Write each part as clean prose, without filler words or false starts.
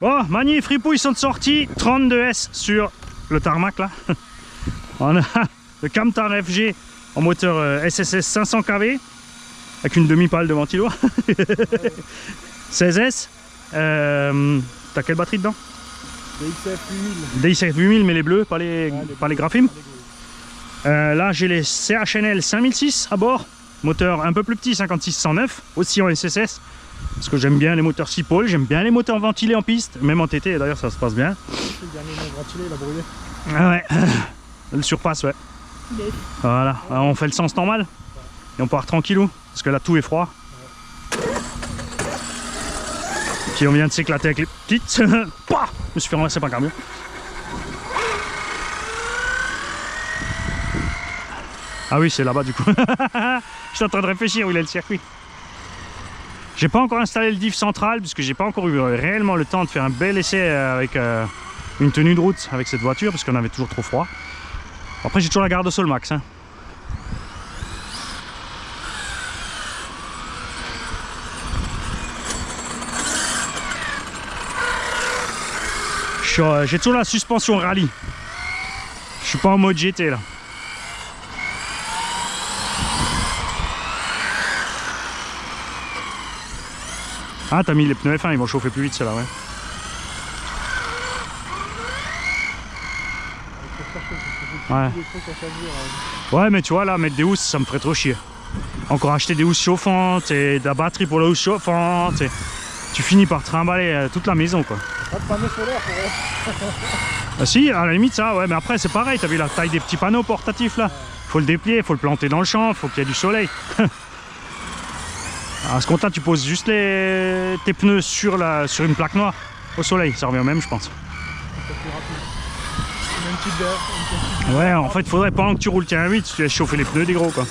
Oh, Mani et Fripouille sont sortis. 32S sur le tarmac là. On a le Camtar FG en moteur SSS 500 kV avec une demi-pale de ventilo. 16S. T'as quelle batterie dedans? DXF 8000. DXF 8000 mais les bleus, pas les graphimes. Là j'ai les CHNL 5006 à bord. Moteur un peu plus petit, 5609, aussi en SSS. Parce que j'aime bien les moteurs 6 pôles, j'aime bien les moteurs ventilés en piste, même en TT d'ailleurs ça se passe bien. Le dernier ventilé, il a brûlé. Ah ouais, le surpasse, ouais. Voilà, alors on fait le sens normal et on part tranquillou, parce que là tout est froid. Puis on vient de s'éclater avec les petites. Pouah, je me suis fait renverser par un camion. Ah oui, c'est là-bas du coup. Je suis en train de réfléchir où il est le circuit. J'ai pas encore installé le diff central puisque j'ai pas encore eu réellement le temps de faire un bel essai avec une tenue de route avec cette voiture parce qu'on avait toujours trop froid. Après j'ai toujours la garde au sol max. Hein. J'ai toujours la suspension rallye. Je suis pas en mode GT là. Ah, t'as mis les pneus F1, ils vont chauffer plus vite ceux-là, ouais. Ouais. Ouais, mais tu vois, là, mettre des housses, ça me ferait trop chier. Encore acheter des housses chauffantes et de la batterie pour la housse chauffante. Et... tu finis par trimballer toute la maison, quoi. Pas de panneau solaire pour eux. Ah si, à la limite, ça, ouais, mais après, c'est pareil. T'as vu la taille des petits panneaux portatifs, là? Faut le déplier, faut le planter dans le champ, faut qu'il y ait du soleil. À ce compte-là, tu poses juste tes pneus sur une plaque noire au soleil, ça revient au même, je pense. Ouais, en fait, il faudrait pendant que tu roules T1.8, tu laisses chauffer les pneus des gros, quoi.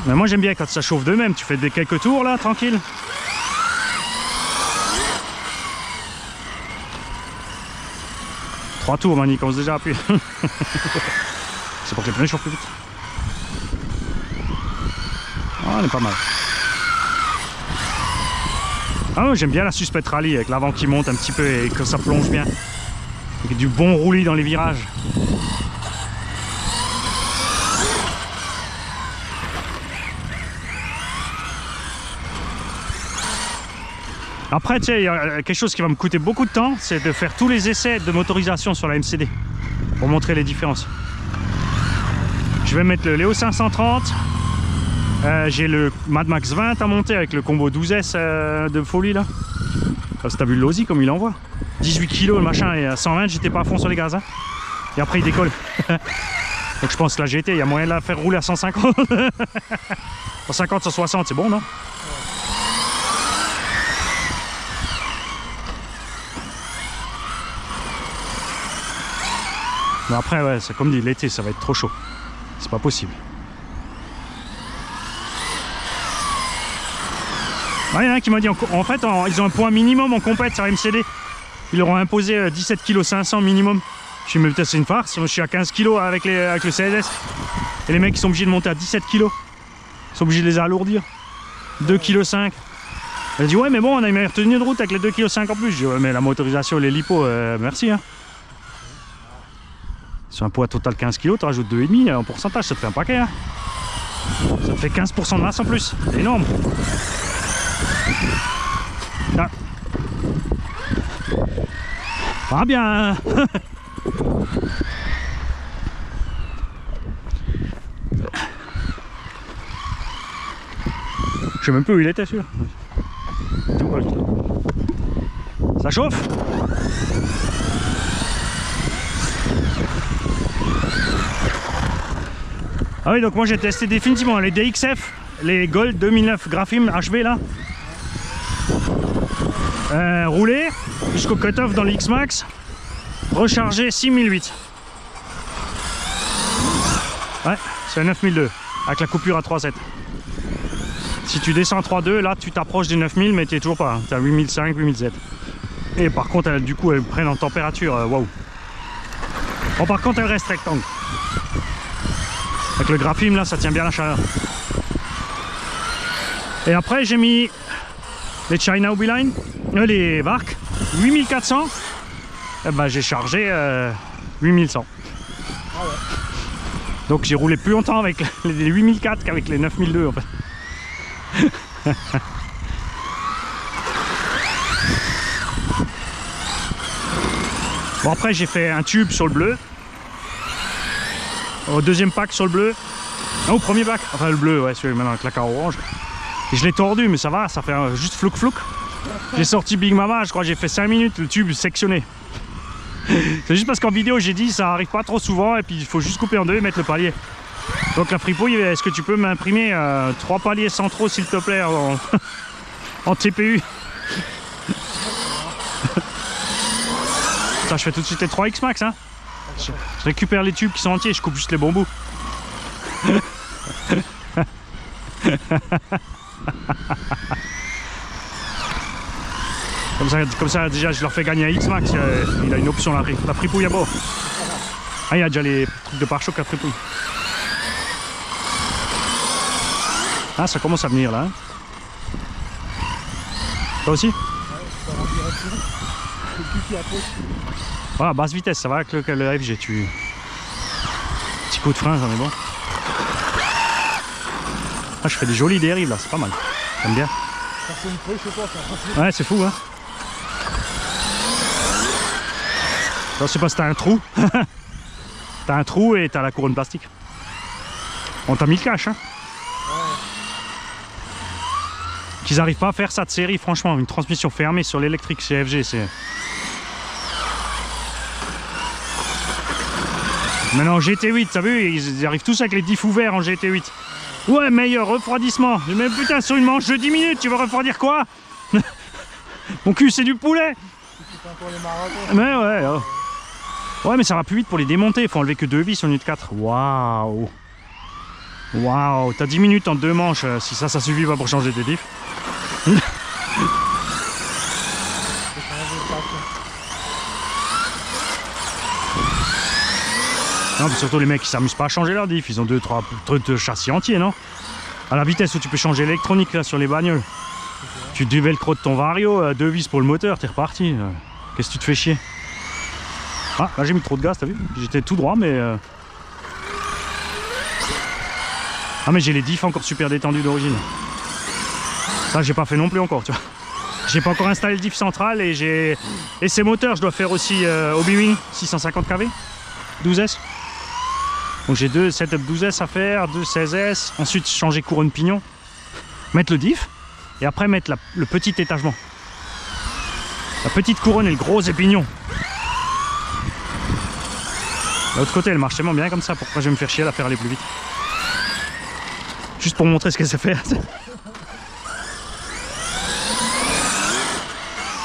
Mais moi, j'aime bien quand ça chauffe d'eux-mêmes. Tu fais quelques tours là, tranquille. Trois tours, Mani, commence déjà à appuyer. C'est pour que les pneus chauffent plus vite. Ah, on est pas mal. Ah, j'aime bien la suspette rallye avec l'avant qui monte un petit peu et que ça plonge bien. Avec du bon roulis dans les virages. Après, tu sais, il y a quelque chose qui va me coûter beaucoup de temps, c'est de faire tous les essais de motorisation sur la MCD pour montrer les différences. Je vais mettre le Léo 530. J'ai le Mad Max 20 à monter avec le combo 12S de folie là. Si t'as vu le Losi comme il envoie. 18 kg le machin et à 120 j'étais pas à fond sur les gaz. Hein. Et après il décolle. Donc je pense que la GT il y a moyen de la faire rouler à 150. 150, 160 c'est bon non? Mais après ouais c'est comme dit l'été ça va être trop chaud. C'est pas possible. Il y en a qui m'a dit, en fait, ils ont un point minimum en compète sur MCD. Ils leur ont imposé 17 kg 500 minimum. Je me suis dit, mais putain, c'est une farce. Je suis à 15 kg avec le CSS. Et les mecs, ils sont obligés de monter à 17 kg. Ils sont obligés de les alourdir. 2 kg 5. Elle dit, ouais, mais bon, on a une meilleure tenue de route avec les 2 kg 5 en plus. Je dis, ouais, mais la motorisation, les lipos, merci. Hein. Sur un poids total 15 kg, tu rajoutes 2,5 en pourcentage, ça te fait un paquet. Hein. Ça te fait 15% de masse en plus. C'est énorme. Ah. Pas bien. Je sais même plus où il était celui-là. Ça chauffe. Ah oui, donc moi j'ai testé définitivement les DXF, les Gold 2009 Graphim HV là. Rouler jusqu'au cut-off dans le X-Max, recharger 6008. Ouais, c'est 9002 avec la coupure à 3.7. Si tu descends à 3.2, là tu t'approches des 9000, mais tu n'es toujours pas. Tu as 8005, 8007. Et par contre, du coup, elles prennent en température. Waouh! Bon, par contre, elle reste rectangle. Avec le Graphim, là, ça tient bien la chaleur. Et après, j'ai mis les China Hobbyline, les Vark, 8400. Eh ben, j'ai chargé 8100. Ah ouais. Donc j'ai roulé plus longtemps avec les 8004 qu'avec les 9002 en fait. Bon, après j'ai fait un tube sur le bleu. Au deuxième pack sur le bleu. Non, au premier pack. Enfin le bleu, ouais, celui maintenant avec la carreau orange. Et je l'ai tordu, mais ça va, ça fait juste flouk flouk. J'ai sorti Big Mama, je crois que j'ai fait 5 minutes le tube sectionné. C'est juste parce qu'en vidéo j'ai dit ça arrive pas trop souvent et puis il faut juste couper en deux et mettre le palier. Donc la fripouille, est-ce que tu peux m'imprimer 3 paliers centraux s'il te plaît en TPU? Ça, je fais tout de suite les 3X Max hein. Je récupère les tubes qui sont entiers, je coupe juste les bons bouts. Comme ça déjà je leur fais gagner un X-Max, il a une option la fripouille à bord. Ah il y a déjà les trucs de pare-choc à fripouille. Ah ça commence à venir là. Hein. Toi aussi? Voilà, basse vitesse, ça va avec le FG, tu... Petit coup de frein, j'en ai bon. Ah je fais des jolies dérives là, c'est pas mal. J'aime bien. Ouais c'est fou hein. Je sais pas si t'as un trou. T'as un trou et t'as la couronne plastique. On t'a mis le cash hein. Qu'ils arrivent pas à faire ça de série, franchement, une transmission fermée sur l'électrique chez FG, c'est... Maintenant GT8, t'as vu, ils arrivent tous avec les diffs ouverts en GT8. Ouais, meilleur refroidissement. Mais putain, sur une manche de 10 minutes, tu vas refroidir quoi? Mon cul, c'est du poulet. Mais ouais, oh. Ouais, mais ça va plus vite pour les démonter. Il faut enlever que 2 vis au lieu de 4. Waouh. Waouh, t'as 10 minutes en 2 manches. Si ça suffit pas pour changer tes diffs. Non, mais surtout les mecs qui s'amusent pas à changer leur diff, ils ont 2-3 trucs de châssis entiers, non? À la vitesse où tu peux changer l'électronique là sur les bagnoles. Tu dévelcro de ton vario, 2 vis pour le moteur, t'es reparti. Qu'est-ce que tu te fais chier? Ah, là j'ai mis trop de gaz, t'as vu? J'étais tout droit, mais... Ah, mais j'ai les diffs encore super détendus d'origine. Ça, j'ai pas fait non plus encore, tu vois. J'ai pas encore installé le diff central et j'ai... Et ces moteurs, je dois faire aussi Hobby-Wing 650 kV, 12S. Donc j'ai 2 setup 12S à faire, 2 16S, ensuite changer couronne pignon, mettre le diff et après mettre le petit étagement. La petite couronne et le gros épignon. L'autre côté elle marche tellement bien comme ça, pourquoi je vais me faire chier à la faire aller plus vite? Juste pour montrer ce qu'elle sait faire.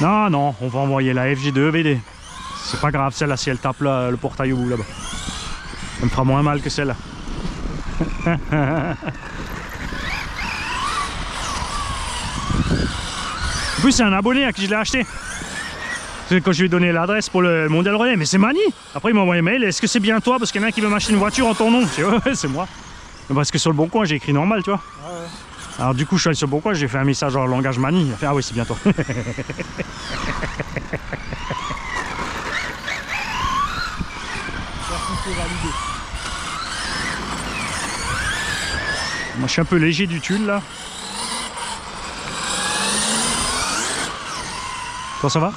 Non, non, on va envoyer la FG2 EVD. C'est pas grave celle-là si elle tape là, le portail au bout là-bas. Ça me fera moins mal que celle-là. En plus c'est un abonné à qui je l'ai acheté. Quand je lui ai donné l'adresse pour le Mondial Relais, mais c'est Mani. Après il m'a envoyé un mail, est-ce que c'est bien toi? Parce qu'il y en a un qui veut m'acheter une voiture en ton nom. Je dis ouais, c'est moi. Parce que sur le bon coin j'ai écrit normal, tu vois. Ah ouais. Alors du coup je suis allé sur le bon coin, j'ai fait un message en langage Mani. Il a fait ah oui c'est bien toi. Moi je suis un peu léger du tulle là. Toi ça va?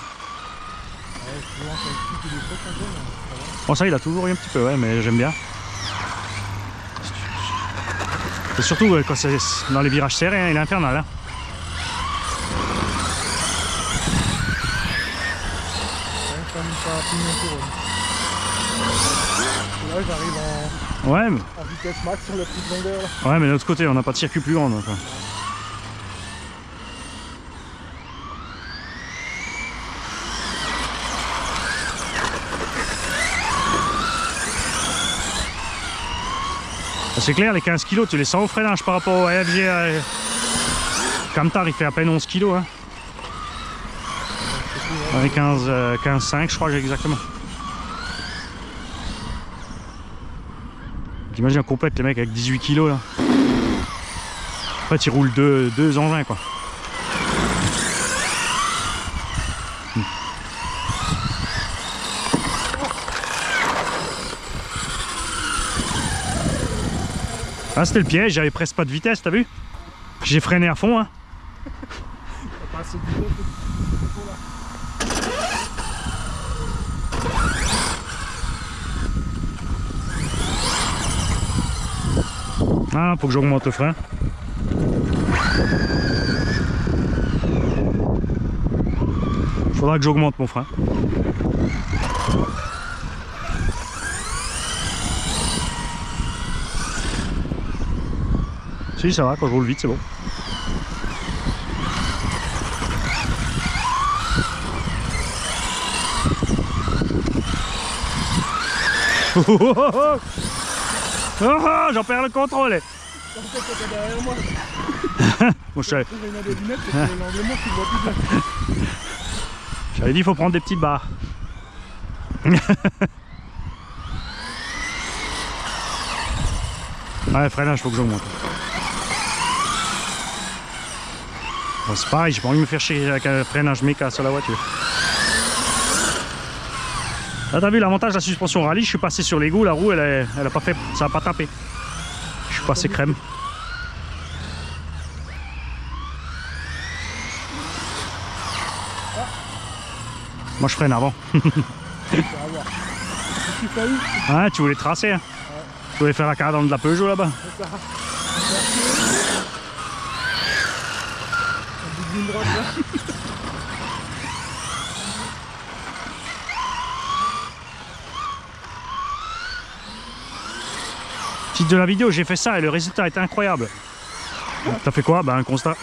Bon ça il a toujours eu un petit peu ouais mais j'aime bien. Et surtout quand c'est dans les virages serrés, hein, il est infernal. Hein. Là j'arrive ouais, en vitesse max sur la petite longueur. Là. Ouais mais de l'autre côté on n'a pas de circuit plus grand donc. C'est clair, les 15 kg, tu les sens au freinage par rapport au FG. Camtar, il fait à peine 11 kg. Hein. Ouais, 15,5 je crois exactement. T'imagines complète les mecs avec 18 kg là. En fait, ils roulent deux engins quoi. Ah, c'était le piège, j'avais presque pas de vitesse, t'as vu? J'ai freiné à fond, hein. T'as pas assez de vitesse, faut là. Ah, faut que j'augmente le frein. Faudra que j'augmente mon frein. Si, ça va, quand je roule vite, c'est bon. Oh, j'en perds le contrôle. En fait, t'es derrière moi. Bon, J'ai des lunettes, parce que l'angle tu vois plus bien. J'avais dit il faut prendre des petites barres. Ouais, freinage, faut que j'augmente. Bon, c'est pareil, j'ai pas envie de me faire chier avec un freinage méca sur la voiture. Là, t'as vu l'avantage de la suspension rallye, je suis passé sur l'égout, la roue elle a pas fait, ça a pas tapé. Je suis passé crème. Moi je freine avant. Tu vas voir. Tu fais où? Ouais, tu voulais tracer, hein. Ouais. Tu voulais faire la cadence de la Peugeot là-bas. C'est ça. Un bout de ligne droite là. Titre de la vidéo, j'ai fait ça et le résultat était incroyable. T'as fait quoi? Bah un constat.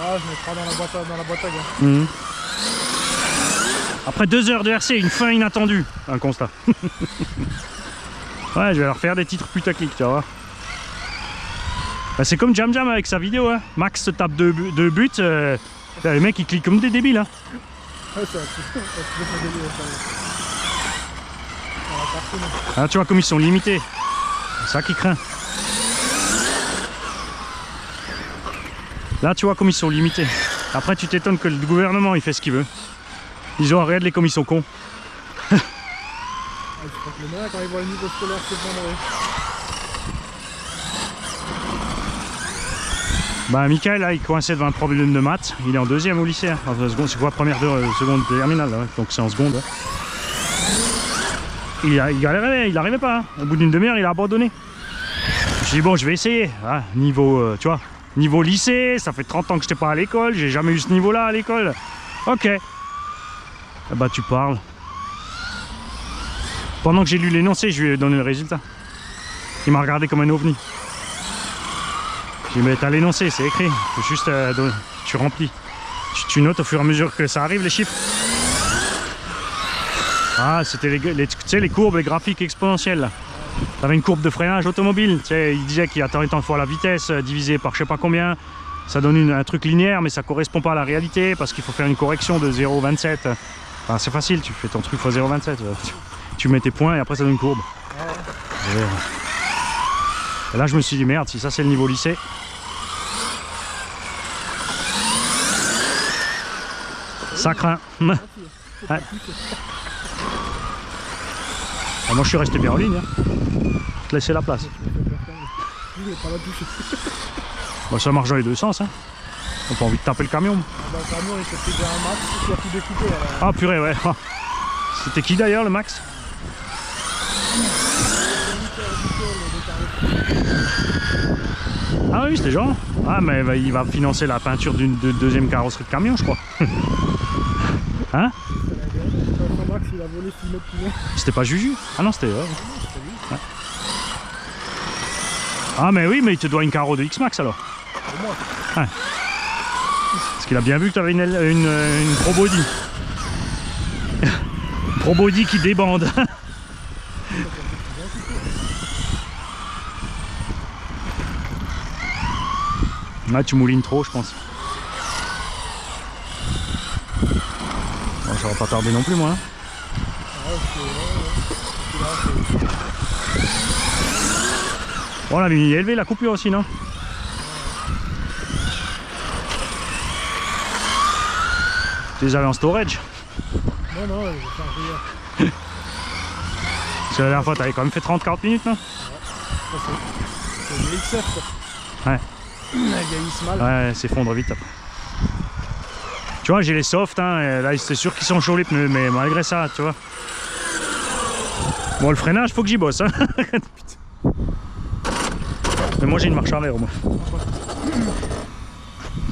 Ah, je mettrai dans la boîte à gants. Mmh. Après 2 heures de RC, une fin inattendue. Un constat. Ouais, je vais leur faire des titres putaclic, tu vois. Bah, c'est comme Jam Jam avec sa vidéo, hein. Max se tape 2 buts, les mecs ils cliquent comme des débiles, hein. Ouais, c'est un petit peu délire, ça. On va cartonner. Ah, tu vois comme ils sont limités. C'est ça qui craint. Là, tu vois comme ils sont limités. Après, tu t'étonnes que le gouvernement il fait ce qu'il veut. Ils ont regarde-les comme ils sont cons. Ah, je crois que les mecs, quand ils voient le niveau scolaire, c'est vendredi. Bah, Michael, là, il est coincé devant un problème de maths. Il est en 2e au lycée. Hein. Enfin, c'est quoi, première seconde terminale, là, donc c'est en seconde. Hein. Il galérait, il n'arrivait pas. Hein. Au bout d'une demi-heure, il a abandonné. Je me suis dit, bon, je vais essayer. Hein, niveau, tu vois, niveau lycée, ça fait 30 ans que je n'étais pas à l'école. J'ai jamais eu ce niveau-là à l'école. Ok. Ah bah, tu parles. Pendant que j'ai lu l'énoncé, je lui ai donné le résultat. Il m'a regardé comme un ovni. J'ai dit, mais t'as l'énoncé, c'est écrit. Faut juste, tu remplis. Tu notes au fur et à mesure que ça arrive, les chiffres. Ah, c'était tu sais, les courbes, les graphiques exponentiels. T'avais une courbe de freinage automobile. Tu sais, il disait qu'il y a tant et tant de fois la vitesse divisée par je sais pas combien. Ça donne un truc linéaire, mais ça correspond pas à la réalité parce qu'il faut faire une correction de 0,27. Enfin, c'est facile, tu fais ton truc x 0,27. Tu mets tes points et après ça donne une courbe. Et là, je me suis dit, merde, si ça c'est le niveau lycée. Ça craint. Ouais. Ah, moi je suis resté bien en ligne. Hein. Je laissais la place. Bon, ça marche dans les deux sens. Hein. On n'a pas envie de taper le camion. Bah, le camion il s'est pris un max, il a tout découpé. Ah purée, ouais. C'était qui d'ailleurs le max? Ah oui, c'était Jean. Ah, mais il va financer la peinture d'une deuxième carrosserie de camion, je crois. Hein? Son max, il a volé 6 mètres plus loin. C'était pas Juju? Ah non, c'était... Ouais. Ah, mais oui, mais il te doit une carreau de X-Max alors. Ouais. Parce qu'il a bien vu que tu avais une Pro Body. Pro Body qui débande. Là, tu moulines trop, je pense. Bon, ça va pas tarder non plus, moi. Hein. Bon, on a mis élevé la coupure aussi, non? Tu les avais en storage? Non, non, je vais faire Parce que la dernière fois, t'avais quand même fait 30-40 minutes, non? C'est une vieille surf, quoi. Ouais. Elle vieillisse mal. Ouais, elle s'effondre vite après. Tu vois, j'ai les softs, hein, et là c'est sûr qu'ils sont chauds les pneus, mais malgré ça, tu vois. Bon, le freinage, faut que j'y bosse, hein. Mais moi j'ai une marche arrière au moins.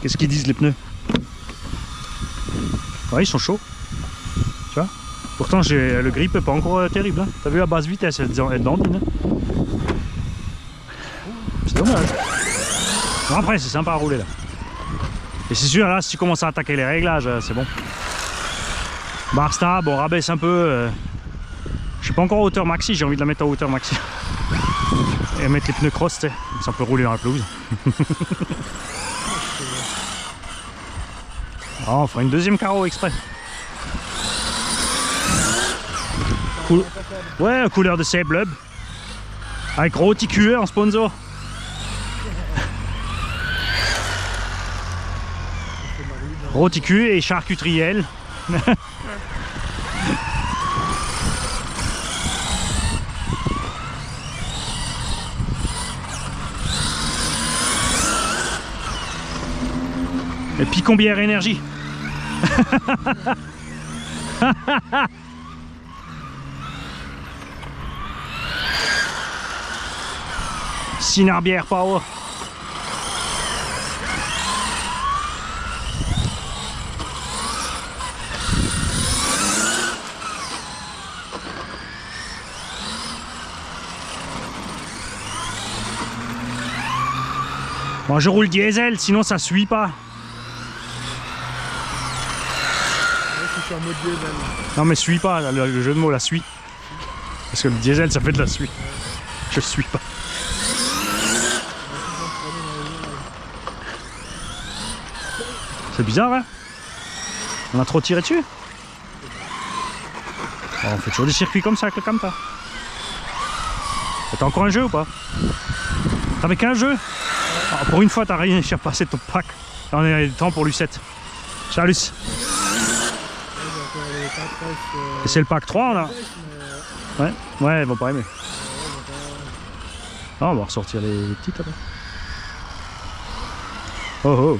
Qu'est-ce qu'ils disent les pneus? Ouais, ils sont chauds. Tu vois? Pourtant, le grip est pas encore terrible. Hein. T'as vu à basse vitesse, elle dandine. Hein. C'est dommage. Bon, après, c'est sympa à rouler là. Et c'est sûr, là, si tu commences à attaquer les réglages, c'est bon. Barre stable, on rabaisse un peu. Je suis pas encore en hauteur maxi, j'ai envie de la mettre en hauteur maxi. Et mettre les pneus cross, tu sais. Ça peut rouler dans la pelouse. Oh, on fera une deuxième carreau exprès. Ouais, couleur de Sable Hub. Avec Roticué en sponsor. Roticué et charcuteriel. Et Picombière énergie. Sinarbière Power. Bon, je roule diesel, sinon ça suit pas. En mode diesel. Non mais suis pas, le jeu de mots, la suit. Parce que le diesel ça fait de la suie. Je suis pas. C'est bizarre hein. On a trop tiré dessus. Bon, on fait toujours des circuits comme ça avec le Camta. T'as encore un jeu ou pas? T'avais qu'un jeu? Ah, pour une fois t'as réussi à passer ton pack. Là on est le temps pour l'U7. Salut. Et c'est le pack 3 on a. Ouais, ouais, ils vont pas aimer. Ah, on va ressortir les petites après. Oh oh.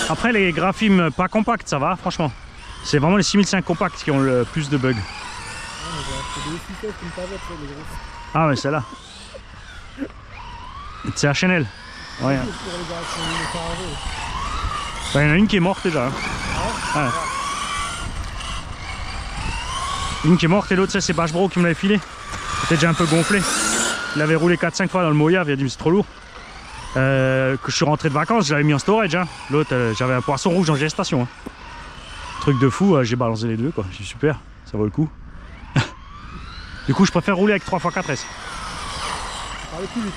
Après les graphimes pas compacts ça va franchement. C'est vraiment les 6005 compacts qui ont le plus de bugs. Ah ouais celle-là. C'est HNL. Ouais. Il y en a une qui est morte déjà. Hein. Ouais. Une qui est morte et l'autre c'est Bashbro qui me l'avait filé. C'était déjà un peu gonflé. Il avait roulé 4-5 fois dans le Mojave, il a dit mais c'est trop lourd. Que je suis rentré de vacances, je l'avais mis en storage. Hein. L'autre, j'avais un poisson rouge en gestation. Hein. Truc de fou, j'ai balancé les deux quoi. J'ai dit super, ça vaut le coup. Du coup je préfère rouler avec 3x4S. Plus vite.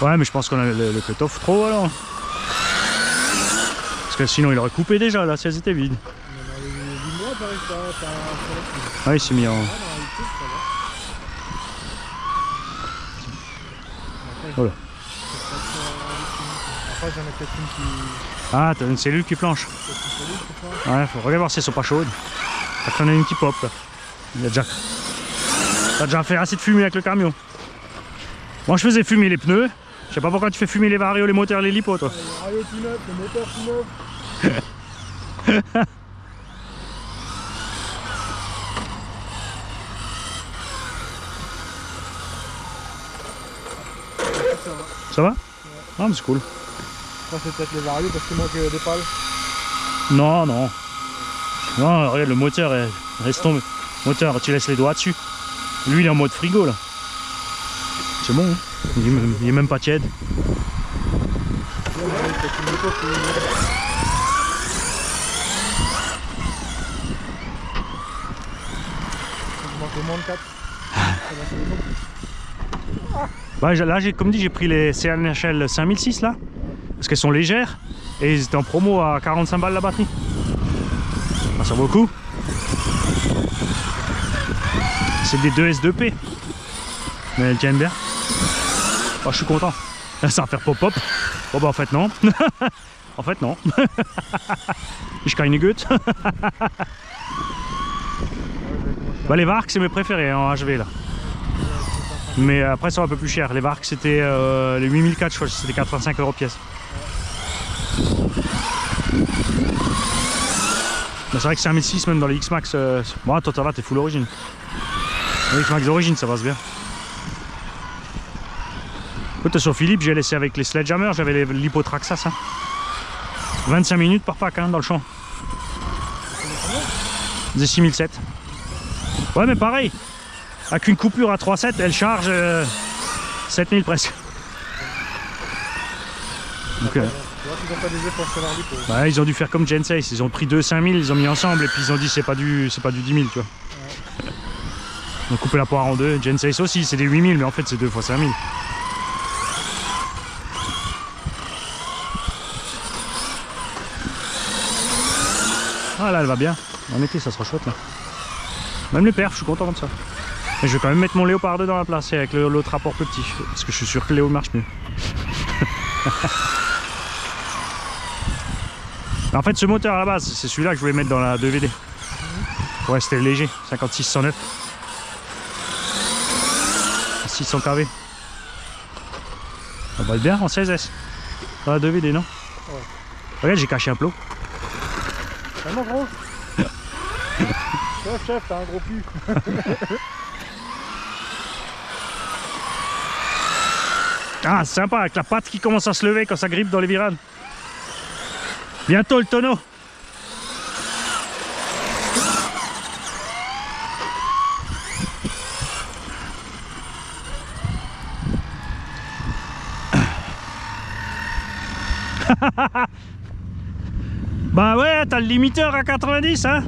Ouais mais je pense qu'on a le cut-off trop alors. Parce que sinon il aurait coupé déjà là si elles étaient vides. Ah il s'est mis en... Voilà. Après j'en ai peut-être une qui... Ah t'as une cellule qui flanche. Ouais faut regarder voir si elles sont pas chaudes. T'as qu'on a une qui pop là. Il a déjà... T'as déjà fait assez de fumée avec le camion. Moi je faisais fumer les pneus. Je sais pas pourquoi tu fais fumer les varios, les moteurs, les lipos toi. Les varios tout neuf, le moteur tout neuf. Ça va? Ah mais c'est cool. Ça c'est peut-être les varios parce qu'il manque des pales. Non, non. Non, regarde le moteur, reste tombé. Moteur, tu laisses les doigts dessus. Lui il est en mode frigo là. C'est bon, hein. Il est même pas tiède. Bah, là, comme dit, j'ai pris les CNHL 5006 là. Parce qu'elles sont légères. Et ils étaient en promo à 45 balles la batterie. Ah, ça vaut le coup. C'est des 2S2P. Mais elles tiennent bien. Oh, je suis content. Ça va faire pop-pop. Bon bah en fait non. En fait non. Ich keine gut. Bah les Vark c'est mes préférés en HV là. Mais après ça va un peu plus cher. Les Vark c'était les 8004 je crois, c'était 85 € pièce. Bah, c'est vrai que c'est un 1006 même dans les X-Max. Bon toi ça va, t'es full origine. Les X-Max d'origine ça passe bien. Écoute, sur Philippe, j'ai laissé avec les Sledgehammer, j'avais l'Hypotraxas. Hein. 25 minutes par pack hein, dans le champ. Des 6007. Ouais, mais pareil. Avec une coupure à 3,7, elle charge 7000 presque. Donc, ils ont pas des efforts sur leur lipo. Bah, ils ont dû faire comme Gen 6, ils ont pris 2 5000, ils ont mis ensemble et puis ils ont dit c'est pas du 10 000, tu vois. Ouais. Ils ont coupé la poire en deux. Gen 6 aussi, c'est des 8000, mais en fait c'est 2 fois 5000. Ah là elle va bien, en été ça sera chouette là. Même les perfs, je suis content comme ça. Mais je vais quand même mettre mon Léopard 2 dans la place avec l'autre rapport plus petit. Parce que je suis sûr que Léo marche mieux. En fait ce moteur à la base, c'est celui-là que je voulais mettre dans la 2VD. Pour rester léger, 56-109. 600 kV. Ça va être bien en 16S. Dans la 2VD non? Ouais. Regarde j'ai caché un plot. Vraiment gros. Chef, t'as un gros cul. Ah, c'est sympa, avec la patte qui commence à se lever quand ça grippe dans les virades. Bientôt le tonneau. Bah ouais, t'as le limiteur à 90, hein.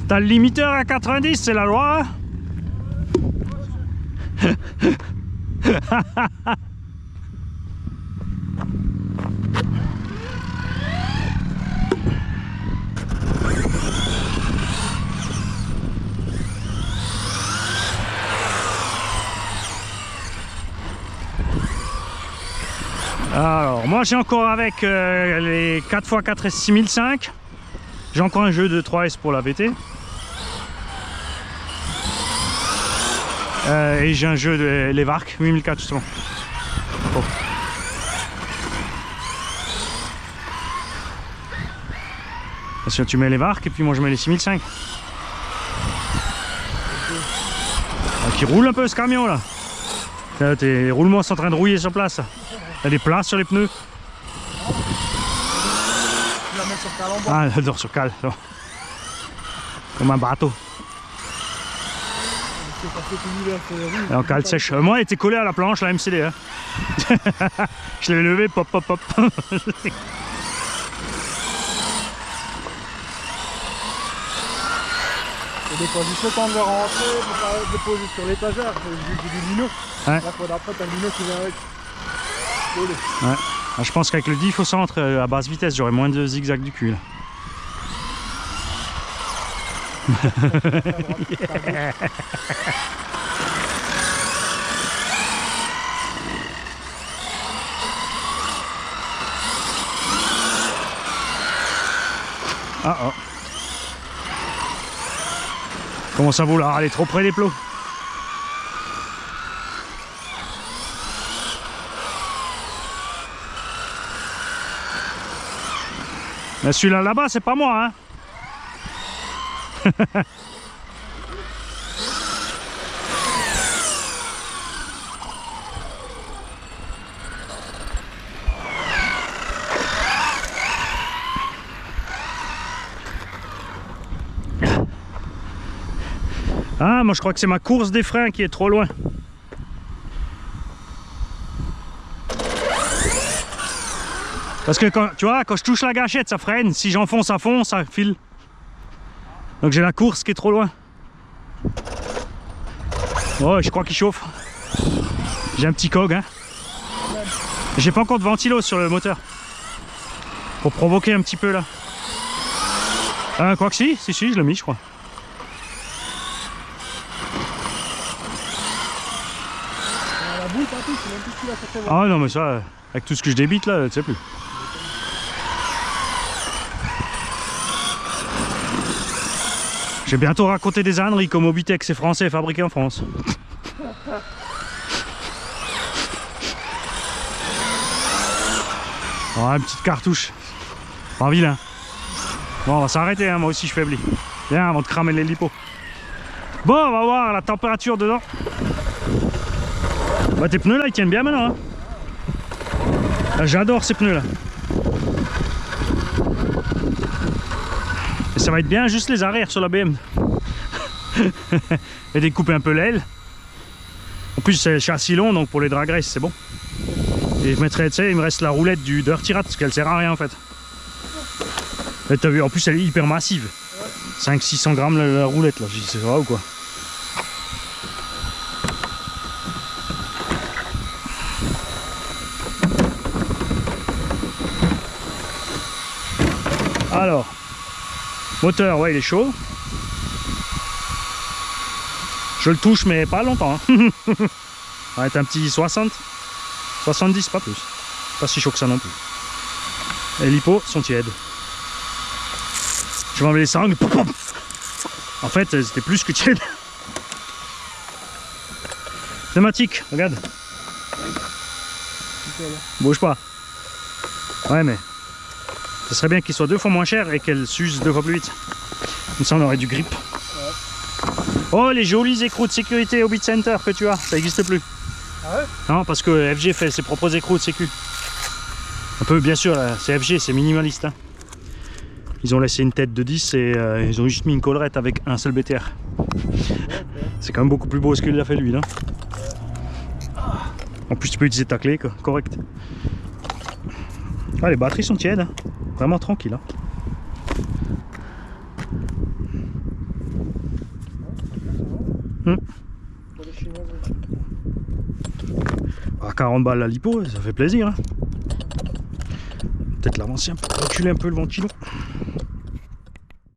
T'as le limiteur à 90, c'est la loi. Alors, moi j'ai encore avec les 4x4 S6005. J'ai encore un jeu de 3S pour la VT. Et j'ai un jeu de les Vark 8004 justement. Oh. Parce que tu mets les Vark et puis moi je mets les 6005. Qui roule un peu ce camion là. Tes roulements sont en train de rouiller sur place. Il y a des places sur les pneus. Tu la mets sur cale en bas. Ah, non, sur cale. Non. Comme un bateau. Et en cale sèche. Moi, elle était collée à la planche, la MCD. Hein. Je l'ai levé, pop, pop, pop. Et des fois, juste le temps de le rentrer, pour pas le déposer sur l'étagère. J'ai du lino. Ouais. La fois d'après, t'as le lino qui vient avec. Ouais. Je pense qu'avec le diff au centre à basse vitesse, j'aurais moins de zigzag du cul. Là. Ah oh. Comment ça vouloir aller trop près des plots? Celui-là là-bas, c'est pas moi, hein. Ah, moi je crois que c'est ma course des freins qui est trop loin. Parce que quand, tu vois, quand je touche la gâchette, ça freine. Si j'enfonce à fond, ça file. Donc j'ai la course qui est trop loin. Oh, je crois qu'il chauffe. J'ai un petit cog, hein. J'ai pas encore de ventilo sur le moteur. Pour provoquer un petit peu là. Quoi que si, je l'ai mis, je crois. batterie, c'est même plus ce qu'il a sur tes voies. Ah non mais ça, avec tout ce que je débite là, tu sais plus. J'ai bientôt raconté des âneries comme Mobitech, c'est français, fabriqué en France. Oh, une petite cartouche. Pas vilain. Bon, on va s'arrêter, hein, moi aussi je faiblis. Viens, avant de cramer les lipos. Bon, on va voir la température dedans. Bah, tes pneus là, ils tiennent bien maintenant. Hein. Là, j'adore ces pneus là. Et ça va être bien juste les arrières sur la BM. Et découper un peu l'aile. En plus, c'est le châssis long, donc pour les drag race, c'est bon. Et je mettrais, tu sais, il me reste la roulette du Dirty Rat, parce qu'elle sert à rien en fait. Et t'as vu, en plus elle est hyper massive. 500-600 grammes la roulette là, je dis c'est vrai ou quoi? Alors, moteur, ouais il est chaud. Je le touche mais pas longtemps. Hein. Ça va être un petit 60. 70, pas plus. Pas si chaud que ça non plus. Et les pots sont tièdes. Je vais enlever les sangles. En fait, c'était plus que tiède. Pneumatique, regarde. Bouge pas. Ouais, mais ça serait bien qu'il soit 2 fois moins cher et qu'elle s'use 2 fois plus vite. Comme ça, on aurait du grip. Oh, les jolis écrous de sécurité au Beat Center que tu as, ça n'existe plus. Ah ouais? Non, parce que FG fait ses propres écrous de sécu. Un peu, bien sûr, c'est FG, c'est minimaliste. Hein. Ils ont laissé une tête de 10 et ils ont juste mis une collerette avec un seul BTR. C'est quand même beaucoup plus beau ce qu'il a fait lui. Là. En plus, tu peux utiliser ta clé, quoi. Correct. Ah, les batteries sont tièdes, hein. Vraiment tranquille. Hein. À 40 balles la lipo, ça fait plaisir. Hein. Peut-être l'avancer un peu, reculer un peu le ventilo.